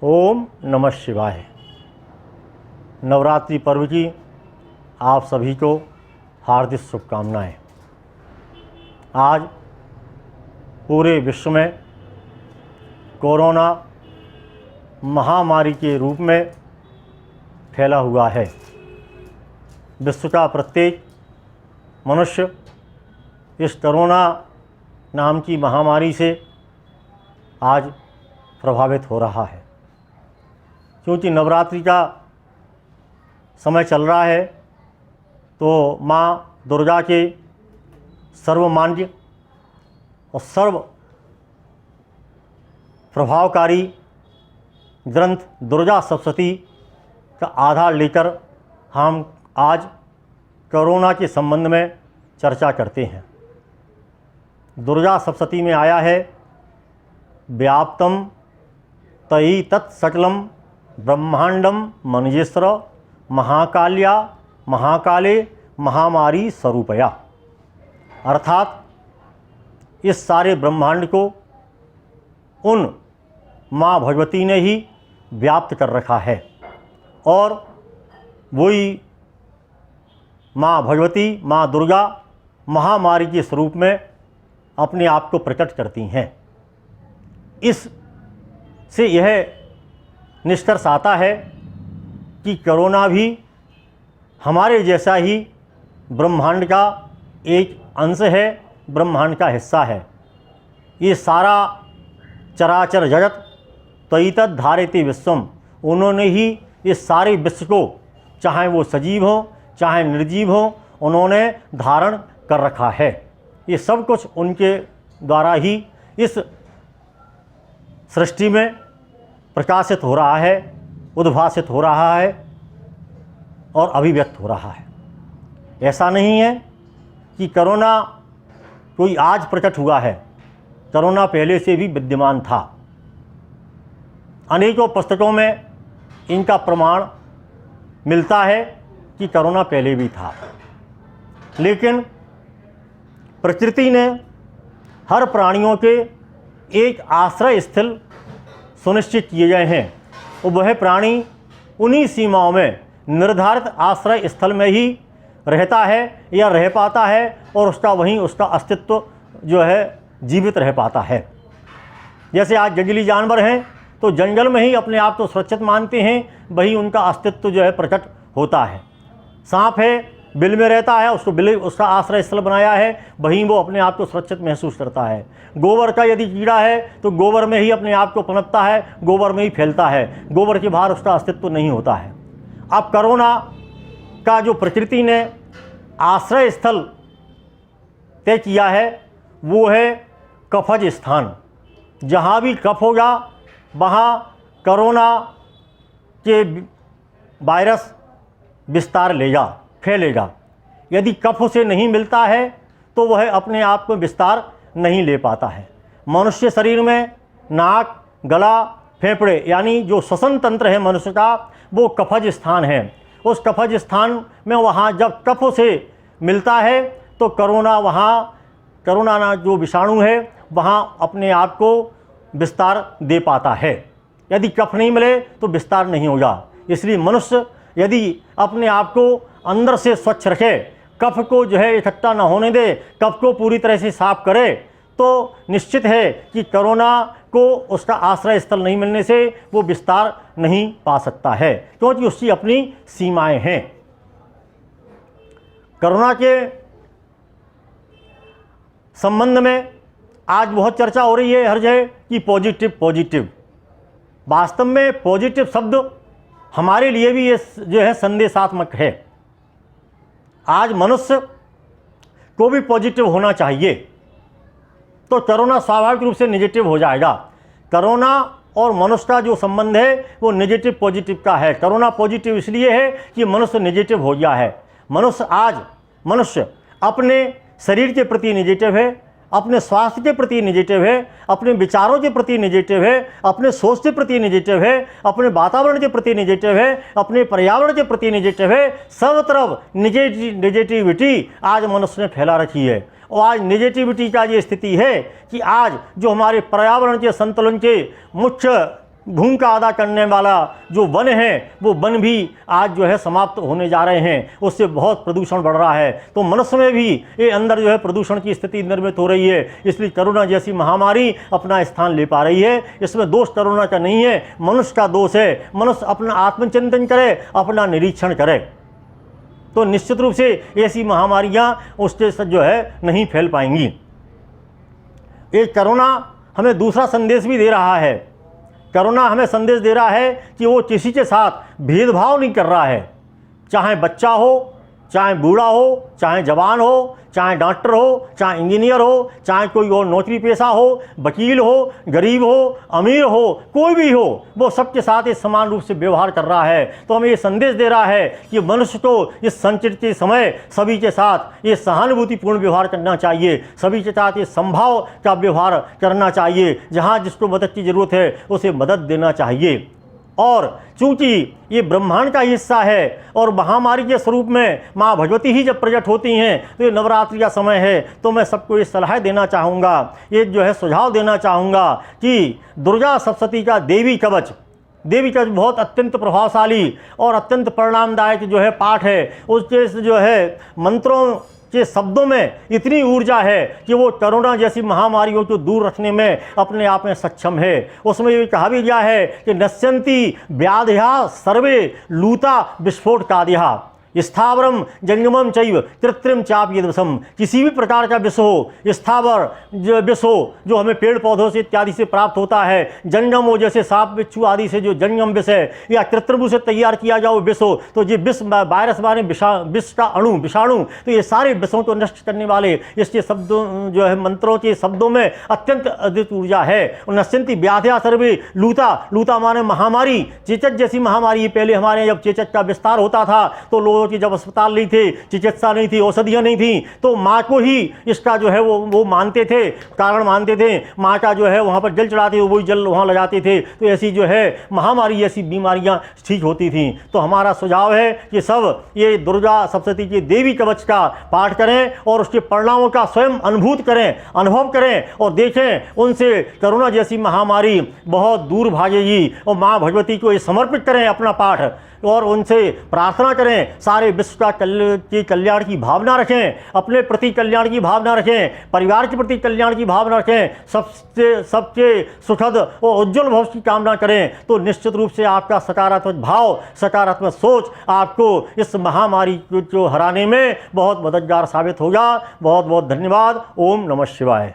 ओम नमः शिवाय। नवरात्रि पर्व की आप सभी को हार्दिक शुभकामनाएं। आज पूरे विश्व में कोरोना महामारी के रूप में फैला हुआ है। विश्व का प्रत्येक मनुष्य इस कोरोना नाम की महामारी से आज प्रभावित हो रहा है। क्योंकि नवरात्रि का समय चल रहा है तो माँ दुर्गा के सर्वमान्य और सर्व प्रभावकारी ग्रंथ दुर्गा सप्तशती का आधार लेकर हम आज कोरोना के संबंध में चर्चा करते हैं। दुर्गा सप्तशती में आया है, व्याप्तम तयि तत्सकलम ब्रह्मांडम मनुजेश्वर महाकाल्या महाकाले महामारी स्वरूपया। अर्थात इस सारे ब्रह्मांड को उन माँ भगवती ने ही व्याप्त कर रखा है और वही माँ भगवती माँ दुर्गा महामारी के स्वरूप में अपने आप को प्रकट करती हैं। इस से यह निष्कर्ष आता है कि कोरोना भी हमारे जैसा ही ब्रह्मांड का एक अंश है, ब्रह्मांड का हिस्सा है। ये सारा चराचर जगत त्वयितद् धारयति विश्वम, उन्होंने ही इस सारे विश्व को, चाहे वो सजीव हो चाहे निर्जीव हो, उन्होंने धारण कर रखा है। ये सब कुछ उनके द्वारा ही इस सृष्टि में प्रकाशित हो रहा है, उद्भासित हो रहा है और अभिव्यक्त हो रहा है। ऐसा नहीं है कि कोरोना कोई आज प्रकट हुआ है, कोरोना पहले से भी विद्यमान था। अनेकों पुस्तकों में इनका प्रमाण मिलता है कि कोरोना पहले भी था, लेकिन प्रकृति ने हर प्राणियों के एक आश्रय स्थल सुनिश्चित किए गए हैं और वह प्राणी उन्हीं सीमाओं में निर्धारित आश्रय स्थल में ही रहता है या रह पाता है और उसका अस्तित्व जो है जीवित रह पाता है। जैसे आज जंगली जानवर हैं तो जंगल में ही अपने आप को सुरक्षित मानते हैं, वही उनका अस्तित्व जो है प्रकट होता है। सांप है, बिल में रहता है, उसको बिल उसका आश्रय स्थल बनाया है, वहीं वो अपने आप को सुरक्षित महसूस करता है। गोबर का यदि कीड़ा है तो गोबर में ही अपने आप को पनपता है, गोबर में ही फैलता है, गोबर के बाहर उसका अस्तित्व नहीं होता है। अब कोरोना का जो प्रकृति ने आश्रय स्थल तय किया है वो है कफज स्थान। जहाँ भी कफ होगा वहाँ कोरोना के वायरस विस्तार लेगा, फैलेगा। यदि कफ उसे नहीं मिलता है तो वह अपने आप को विस्तार नहीं ले पाता है। मनुष्य शरीर में नाक, गला, फेफड़े यानी जो श्वसन तंत्र है मनुष्य का, वो कफज स्थान है। उस कफज स्थान में वहाँ जब कफ से मिलता है तो कोरोना जो विषाणु है वहाँ अपने आप को विस्तार दे पाता है। यदि कफ नहीं मिले तो विस्तार नहीं होगा। इसलिए मनुष्य यदि अपने आप को अंदर से स्वच्छ रखे, कफ को जो है इकट्ठा न होने दे, कफ को पूरी तरह से साफ करे, तो निश्चित है कि कोरोना को उसका आश्रय स्थल नहीं मिलने से वो विस्तार नहीं पा सकता है, क्योंकि उसकी अपनी सीमाएं हैं। कोरोना के संबंध में आज बहुत चर्चा हो रही है हर जगह कि पॉजिटिव। वास्तव में पॉजिटिव शब्द हमारे लिए भी ये जो है संदेशात्मक है। आज मनुष्य को भी पॉजिटिव होना चाहिए तो कोरोना स्वाभाविक रूप से नेगेटिव हो जाएगा। कोरोना और मनुष्य का जो संबंध है वो नेगेटिव पॉजिटिव का है। कोरोना पॉजिटिव इसलिए है कि मनुष्य नेगेटिव हो गया है। मनुष्य अपने शरीर के प्रति नेगेटिव है, अपने स्वास्थ्य के प्रति नेगेटिव है, अपने विचारों के प्रति नेगेटिव है, अपने सोच के प्रति नेगेटिव है, अपने वातावरण के प्रति नेगेटिव है, अपने पर्यावरण के प्रति नेगेटिव है। सब तरफ नेगेटिविटी आज मनुष्य ने फैला रखी है और आज नेगेटिविटी का ये स्थिति है कि आज जो हमारे पर्यावरण के संतुलन के मुख्य भूमिका अदा करने वाला जो वन है वो वन भी आज जो है समाप्त होने जा रहे हैं, उससे बहुत प्रदूषण बढ़ रहा है। तो मनुष्य में भी ये अंदर जो है प्रदूषण की स्थिति निर्मित हो रही है, इसलिए कोरोना जैसी महामारी अपना स्थान ले पा रही है। इसमें दोष कोरोना का नहीं है, मनुष्य का दोष है। मनुष्य अपना आत्मचिंतन करे, अपना निरीक्षण करे, तो निश्चित रूप से ऐसी महामारियाँ उससे जो है नहीं फैल पाएंगी। ये कोरोना हमें दूसरा संदेश भी दे रहा है। कोरोना हमें संदेश दे रहा है कि वो किसी के साथ भेदभाव नहीं कर रहा है, चाहे बच्चा हो, चाहे बूढ़ा हो, चाहे जवान हो, चाहे डॉक्टर हो, चाहे इंजीनियर हो, चाहे कोई और नौकरी पेशा हो, वकील हो, गरीब हो, अमीर हो, कोई भी हो, वो सबके साथ एक समान रूप से व्यवहार कर रहा है। तो हमें ये संदेश दे रहा है कि मनुष्य को इस संकट के समय सभी के साथ ये सहानुभूतिपूर्ण व्यवहार करना चाहिए, सभी के साथ ये संभाव का व्यवहार करना चाहिए। जहाँ जिसको मदद की ज़रूरत है उसे मदद देना चाहिए। और चूँकि ये ब्रह्मांड का हिस्सा है और महामारी के स्वरूप में माँ भगवती ही जब प्रकट होती हैं, तो ये नवरात्रि का समय है, तो मैं सबको ये सलाह देना चाहूँगा, ये जो है सुझाव देना चाहूँगा कि दुर्गा सप्तशती का देवी कवच बहुत अत्यंत प्रभावशाली और अत्यंत परिणामदायक जो है पाठ है। उसके जो है मंत्रों के शब्दों में इतनी ऊर्जा है कि वो कोरोना जैसी महामारियों को दूर रखने में अपने आप में सक्षम है। उसमें ये कहा भी गया है कि नश्यन्ति व्याधयः सर्वे लूता विस्फोटकादयः स्थावरम जंगमम चैव कृत्रिम चाप यदवसम। किसी भी प्रकार का विष हो, स्थावर जो विष हो जो हमें पेड़ पौधों से इत्यादि से प्राप्त होता है, जंगम हो जैसे सांप बिच्छू आदि से जो जंगम विष है, या कृत्रिम से तैयार किया जाओ विष हो, तो ये विष वायरस माने विष का अणु विषाणु, तो ये सारे विषों को नष्ट करने वाले इसके शब्दों जो है मंत्रों के शब्दों में अत्यंत अधिक ऊर्जा है। और नश्यन्ति व्याधयः सर्वे लूता माने महामारी, चेचक जैसी महामारी। पहले हमारे जब चेचक का विस्तार होता था तो लोग कि जब अस्पताल नहीं थे, चिकित्सा नहीं थी, औषधियाँ नहीं थी, तो माँ को ही इसका जो है वो मानते थे, कारण मानते थे। माँ का जो है वहाँ पर जल चढ़ाते थे, वही जल वहाँ लगाते थे, तो ऐसी जो है महामारी ऐसी बीमारियाँ ठीक होती थी। तो हमारा सुझाव है कि सब ये दुर्गा सप्तशती के देवी कवच का पाठ करें और उसके परिणामों का स्वयं अनुभव करें और देखें उनसे कोरोना जैसी महामारी बहुत दूर भागेगी। और माँ भगवती को ये समर्पित करें अपना पाठ और उनसे प्रार्थना करें, सारे विश्व का कल्याण की भावना रखें, अपने प्रति कल्याण की भावना रखें, परिवार के प्रति कल्याण की भावना रखें, सबके सुखद और उज्जवल भविष्य की कामना करें, तो निश्चित रूप से आपका सकारात्मक भाव, सकारात्मक सोच आपको इस महामारी को हराने में बहुत मददगार साबित होगा। बहुत बहुत धन्यवाद। ओम नमः शिवाय।